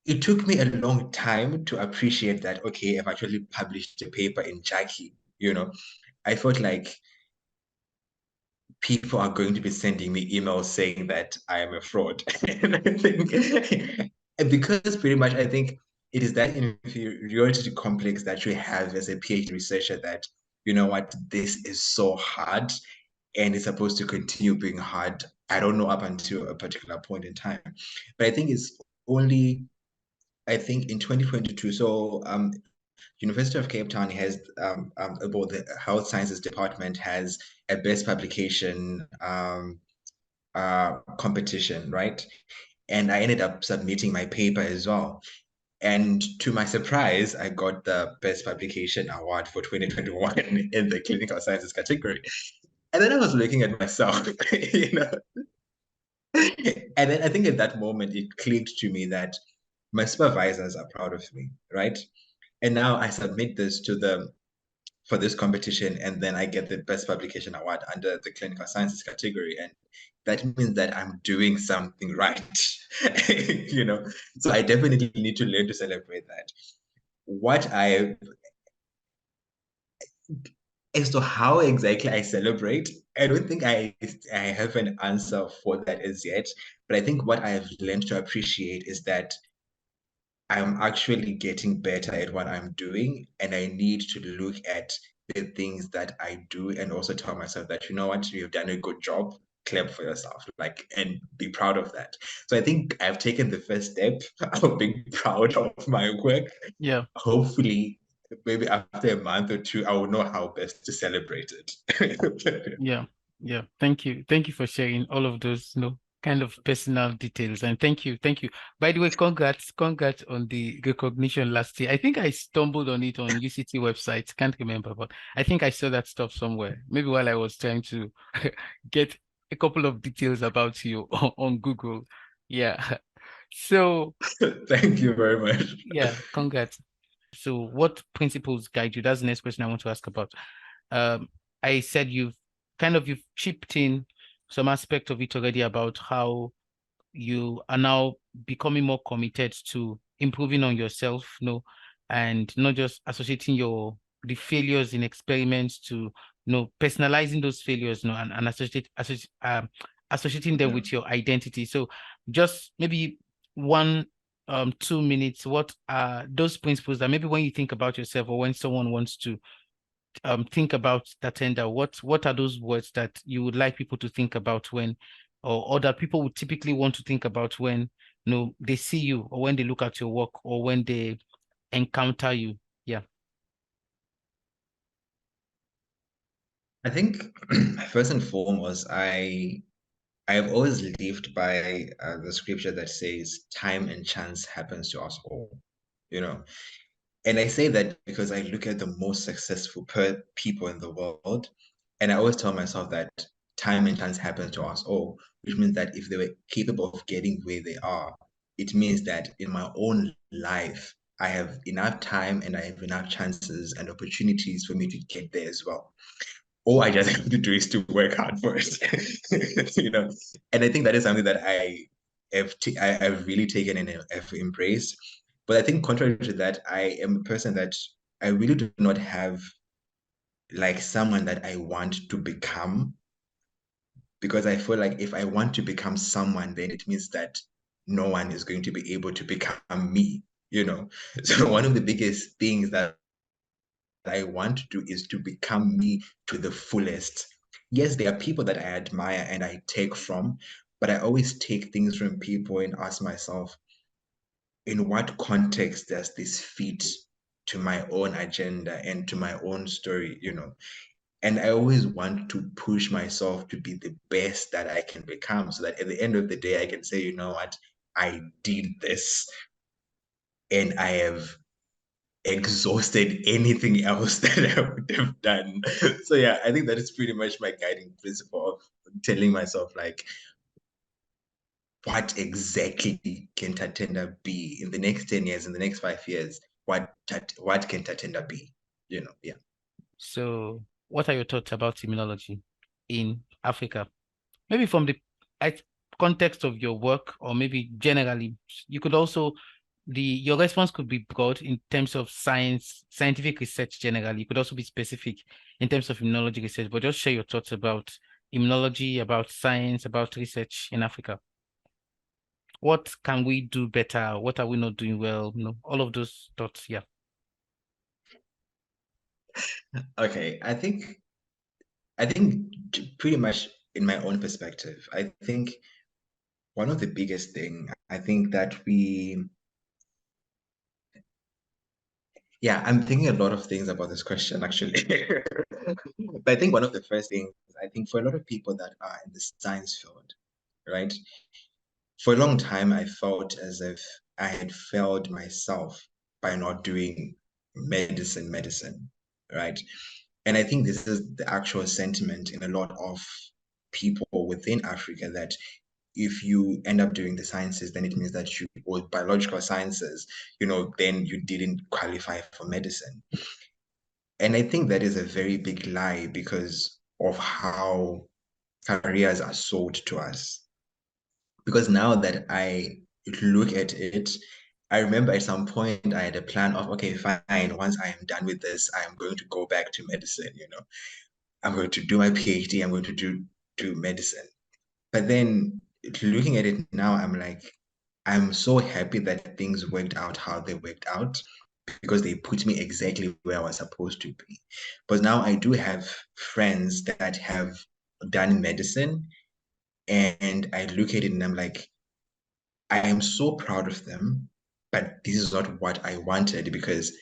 it took me a long time to appreciate that, okay, I've actually published a paper in Jackie, you know. I felt like people are going to be sending me emails saying that I am a fraud. And I think, and because pretty much I think it is that inferiority complex that you have as a PhD researcher that, you know what, this is so hard and it's supposed to continue being hard. I don't know up until a particular point in time. But I think it's only, I think in 2022, so University of Cape Town has, about the Health Sciences Department has a best publication competition, right? And I ended up submitting my paper as well. And to my surprise, I got the best publication award for 2021 in the clinical sciences category. And then I was looking at myself, you know, and then I think at that moment it clicked to me that my supervisors are proud of me, right? And now I submit this to the for this competition, and then I get the best publication award under the clinical sciences category, and that means that I'm doing something right. You know, so I definitely need to learn to celebrate that. What I As to how exactly I celebrate, I don't think I have an answer for that as yet. But I think what I have learned to appreciate is that I'm actually getting better at what I'm doing, and I need to look at the things that I do and also tell myself that, you know what, you've done a good job, clap for yourself, like, and be proud of that. So I think I've taken the first step of being proud of my work. Yeah. Hopefully, maybe after a month or two, I will know how best to celebrate it. Yeah. Yeah. Thank you. Thank you for sharing all of those, kind of personal details. And thank you. Thank you. By the way, congrats on the recognition last year. I think I stumbled on it on UCT website. Can't remember, but I think I saw that stuff somewhere. Maybe while I was trying to get a couple of details about you on Google. Yeah. So Thank you very much. yeah, congrats. So what principles guide you? That's the next question I want to ask about. I said you've chipped in some aspect of it already about how you are now becoming more committed to improving on yourself, and not just associating the failures in experiments to, personalizing those failures, and associating them with your identity. So just maybe 2 minutes, what are those principles that maybe when you think about yourself or when someone wants to think about Tatenda, what are those words that you would like people to think about when, or that people would typically want to think about when, they see you or when they look at your work or when they encounter you? Yeah. I think first and foremost, I've always lived by the scripture that says time and chance happens to us all, you know. And I say that because I look at the most successful people in the world, and I always tell myself that time and chance happens to us all, which means that if they were capable of getting where they are, it means that in my own life, I have enough time and I have enough chances and opportunities for me to get there as well. All I just have to do is to work hard for it, you know. And I think that is something that I've really taken and have embraced. But I think contrary to that, I am a person that I really do not have like someone that I want to become, because I feel like if I want to become someone, then it means that no one is going to be able to become me, you know. So one of the biggest things that I want to do is to become me to the fullest. Yes, there are people that I admire and I take from, but I always take things from people and ask myself, in what context does this fit to my own agenda and to my own story, you know? And I always want to push myself to be the best that I can become so that at the end of the day, I can say, you know what, I did this and I have exhausted anything else that I would have done. So yeah, I think that is pretty much my guiding principle of telling myself like what exactly can Tatenda be in the next 10 years, in the next 5 years? What can Tatenda be? Yeah. So, what are your thoughts about immunology in Africa? Maybe from the context of your work, or maybe generally. You could also your response could be broad in terms of scientific research generally. You could also be specific in terms of immunology research, but just share your thoughts about immunology, about science, about research in Africa. What can we do better? What are we not doing well? All of those thoughts. Yeah. Okay, I think pretty much in my own perspective, I think one of the biggest thing, I think that I'm thinking a lot of things about this question actually. But I think one of the first things, I think for a lot of people that are in the science field, right? For a long time, I felt as if I had failed myself by not doing medicine, right? And I think this is the actual sentiment in a lot of people within Africa, that if you end up doing the sciences, then it means that or biological sciences, then you didn't qualify for medicine. And I think that is a very big lie because of how careers are sold to us. Because now that I look at it, I remember at some point I had a plan of, okay, fine, once I am done with this, I am going to go back to medicine, I'm going to do my PhD, I'm going to do medicine. But then looking at it now, I'm like, I'm so happy that things worked out how they worked out, because they put me exactly where I was supposed to be. But now I do have friends that have done medicine, and I look at it and I'm like, I am so proud of them, but this is not what I wanted, because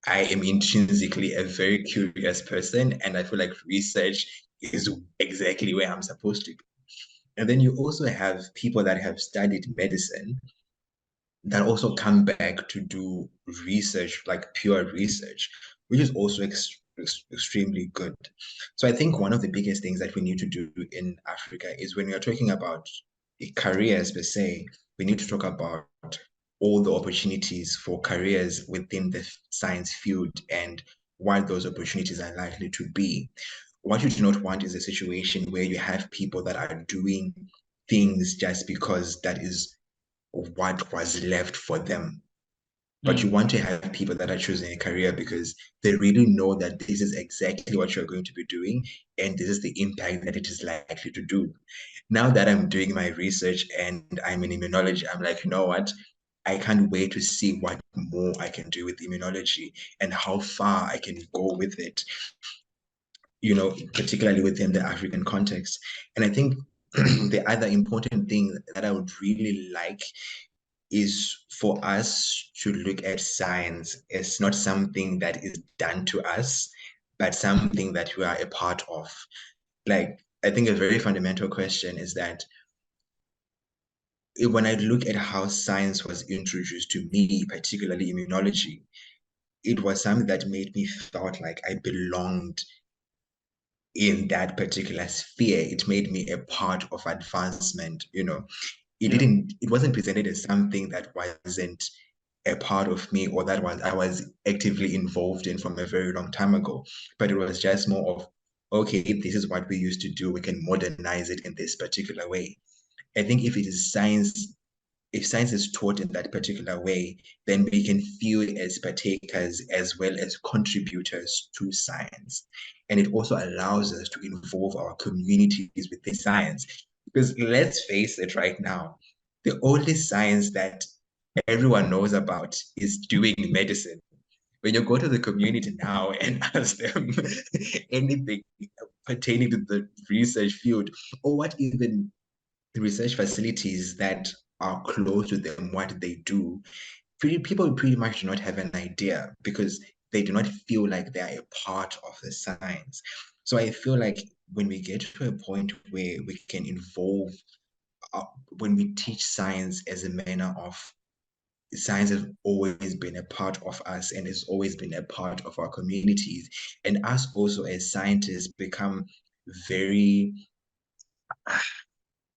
I am intrinsically a very curious person, and I feel like research is exactly where I'm supposed to be. And then you also have people that have studied medicine that also come back to do research, like pure research, which is also extremely good. So I think one of the biggest things that we need to do in Africa is, when we are talking about careers per se, we need to talk about all the opportunities for careers within the science field and what those opportunities are likely to be. What you do not want is a situation where you have people that are doing things just because that is what was left for them. But you want to have people that are choosing a career because they really know that this is exactly what you're going to be doing, and this is the impact that it is likely to do. Now that I'm doing my research and I'm in immunology, I'm like, you know what? I can't wait to see what more I can do with immunology and how far I can go with it, particularly within the African context. And I think the other important thing that I would really like is for us to look at science as not something that is done to us, but something that we are a part of. Like, I think a very fundamental question is that when I look at how science was introduced to me, particularly immunology, it was something that made me felt like I belonged in that particular sphere. It made me a part of advancement. It wasn't presented as something that wasn't a part of me, or that I was actively involved in from a very long time ago. But it was just more of, okay, this is what we used to do, we can modernize it in this particular way. I think if science is taught in that particular way, then we can feel as partakers as well as contributors to science. And it also allows us to involve our communities within science. Because let's face it right now, the only science that everyone knows about is doing medicine. When you go to the community now and ask them anything pertaining to the research field, or what even research facilities that are close to them, what they do, people pretty much do not have an idea, because they do not feel like they are a part of the science. So I feel like when we get to a point where we can involve, when we teach science as a manner of, science has always been a part of us and has always been a part of our communities, and us also as scientists become very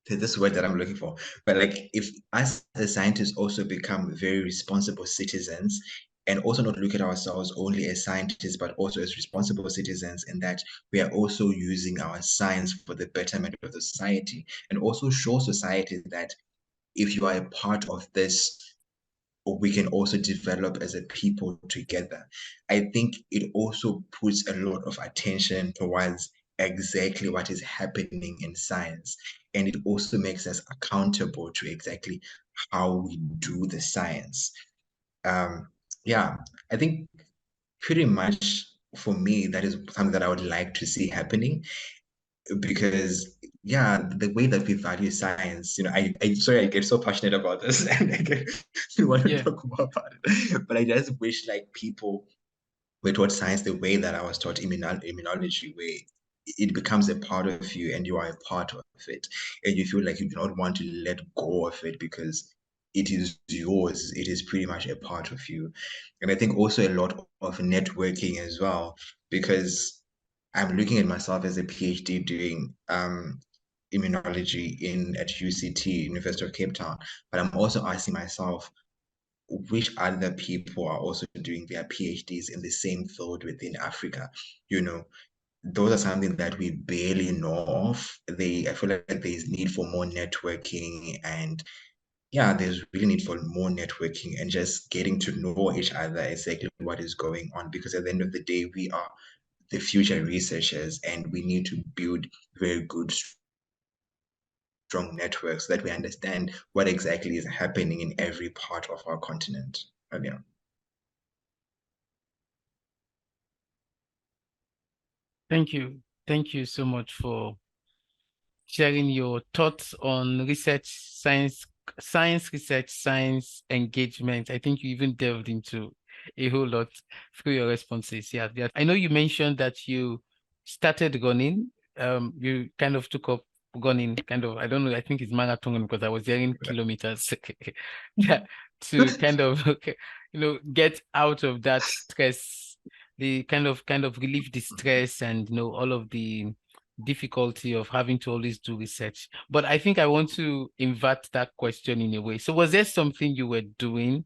this word that I'm looking for, but like if us as scientists also become very responsible citizens and also not look at ourselves only as scientists, but also as responsible citizens, and that we are also using our science for the betterment of the society, and also show society that if you are a part of this, we can also develop as a people together. I think it also puts a lot of attention towards exactly what is happening in science. And it also makes us accountable to exactly how we do the science. Yeah, I think pretty much for me, that is something that I would like to see happening because yeah, the way that we value science, I sorry, I get so passionate about this and I get want to Yeah. talk more about it. But I just wish like people were taught science the way that I was taught immunology, where it becomes a part of you and you are a part of it. And you feel like you do not want to let go of it because it is yours. It is pretty much a part of you. And I think also a lot of networking as well, because I'm looking at myself as a PhD doing immunology at UCT, University of Cape Town, but I'm also asking myself which other people are also doing their PhDs in the same field within Africa. Those are something that we barely know of. I feel like there's need for more networking, and yeah, there's really need for more networking and just getting to know each other exactly what is going on, because at the end of the day, we are the future researchers and we need to build very good, strong networks so that we understand what exactly is happening in every part of our continent. Yeah. Thank you. Thank you so much for sharing your thoughts on science research, science engagement. I think you even delved into a whole lot through your responses. Yeah. I know you mentioned that you started running. You kind of took up running, I don't know, I think it's marathon because I was hearing kilometers. Yeah, to kind of get out of that stress, the kind of relieve the stress and all of the difficulty of having to always do research. But I think I want to invert that question in a way. So was there something you were doing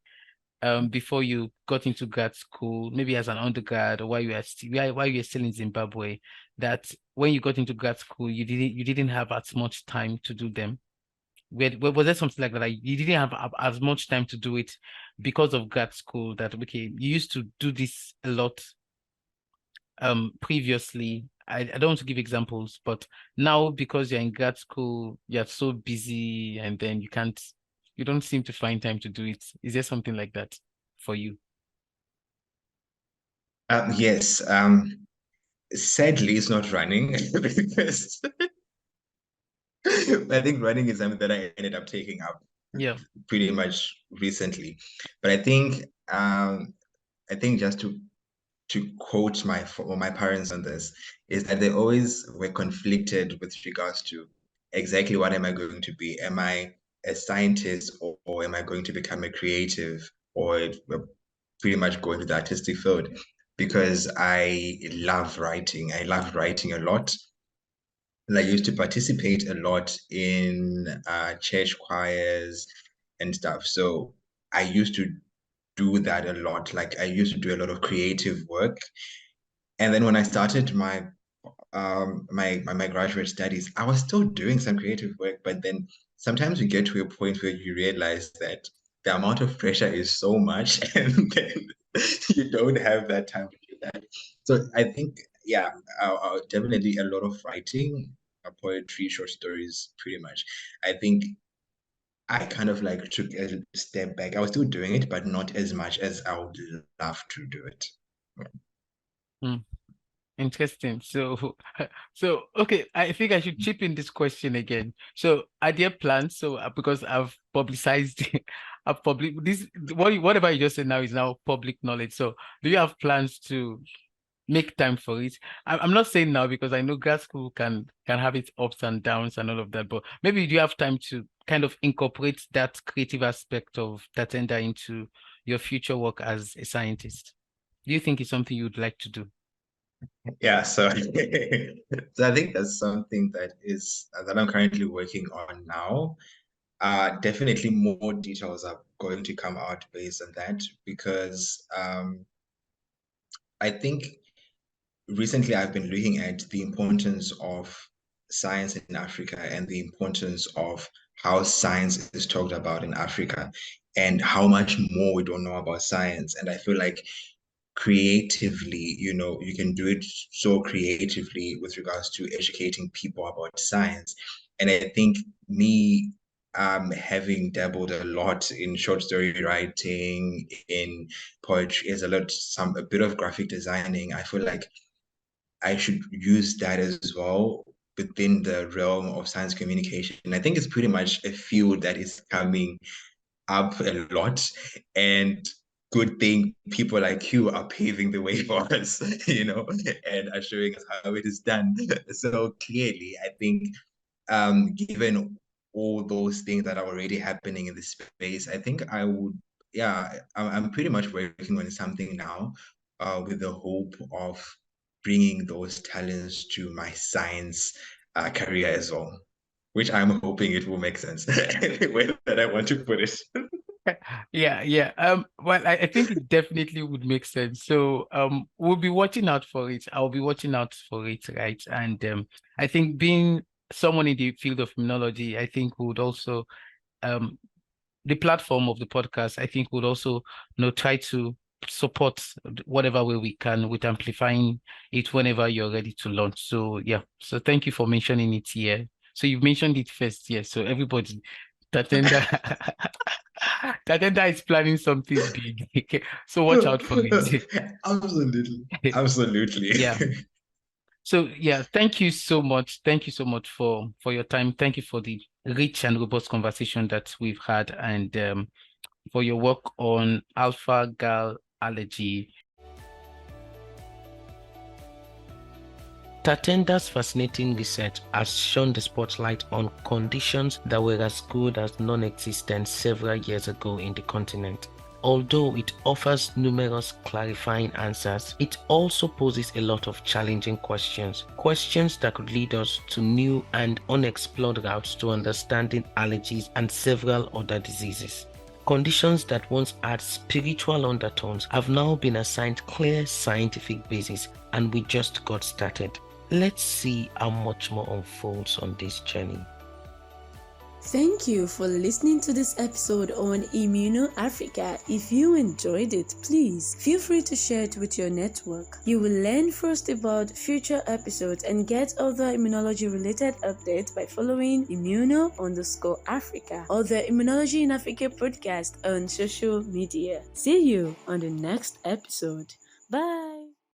before you got into grad school, maybe as an undergrad or while you were still in Zimbabwe, that when you got into grad school you didn't have as much time to do them? Was there something like that? Like you didn't have as much time to do it because of grad school, that okay, you used to do this a lot previously. I don't want to give examples, but now because you're in grad school, you're so busy and then you don't seem to find time to do it. Is there something like that for you? Yes. Sadly, it's not running because I think running is something that I ended up taking up Yeah. pretty much recently. But I think just to quote my parents on this is that they always were conflicted with regards to exactly what am I going to be? Am I a scientist or am I going to become a creative or pretty much go into the artistic field? Because I love writing. I love writing a lot. And I used to participate a lot in church choirs and stuff. So I used to do that a lot. Like I used to do a lot of creative work. And then when I started my graduate studies, I was still doing some creative work, but then sometimes you get to a point where you realize that the amount of pressure is so much, and then you don't have that time to do that. So I think, yeah, definitely a lot of writing, poetry, short stories, pretty much. I think I kind of like took a step back. I was still doing it, but not as much as I would love to do it. Hmm. Interesting. So, okay, I think I should chip in this question again. So, are there plans? So, because I've publicized, whatever you just said now is now public knowledge. So, do you have plans to make time for it? I'm not saying now because I know grad school can have its ups and downs and all of that, but maybe do you have time to kind of incorporate that creative aspect of Tatenda into your future work as a scientist? Do you think it's something you'd like to do? Yeah, so so I think that's something that I'm currently working on now. Definitely more details are going to come out based on that because I think recently I've been looking at the importance of science in Africa and the importance of how science is talked about in Africa and how much more we don't know about science. And I feel like creatively, you can do it so creatively with regards to educating people about science. And I think me having dabbled a lot in short story writing, in poetry, a bit of graphic designing, I feel like I should use that as well within the realm of science communication. And I think it's pretty much a field that is coming up a lot. And good thing people like you are paving the way for us, and are showing us how it is done. So clearly, I think given all those things that are already happening in this space, I think I'm pretty much working on something now with the hope of bringing those talents to my science career as well, which I'm hoping it will make sense the way that I want to put it. Yeah, yeah. Well, I think it definitely would make sense. So, we'll be watching out for it. I'll be watching out for it, right? And I think being someone in the field of immunology, I think would also the platform of the podcast, I think would also, try to support whatever way we can with amplifying it whenever you're ready to launch. So yeah. So thank you for mentioning it here. So you've mentioned it first, yes. So everybody, Tatenda Tatenda is planning something big. So watch out for it. Absolutely. Absolutely. Yeah. So yeah, thank you so much. Thank you so much for your time. Thank you for the rich and robust conversation that we've had, and for your work on alpha-gal allergy. Tatenda's fascinating research has shone the spotlight on conditions that were as good as non-existent several years ago in the continent. Although it offers numerous clarifying answers, it also poses a lot of challenging questions that could lead us to new and unexplored routes to understanding allergies and several other diseases. Conditions that once had spiritual undertones have now been assigned clear scientific basis, and we just got started. Let's see how much more unfolds on this journey. Thank you for listening to this episode on Immuno-Africa. If you enjoyed it, please feel free to share it with your network. You will learn first about future episodes and get other immunology-related updates by following Immuno_Africa or the Immunology in Africa podcast on social media. See you on the next episode. Bye!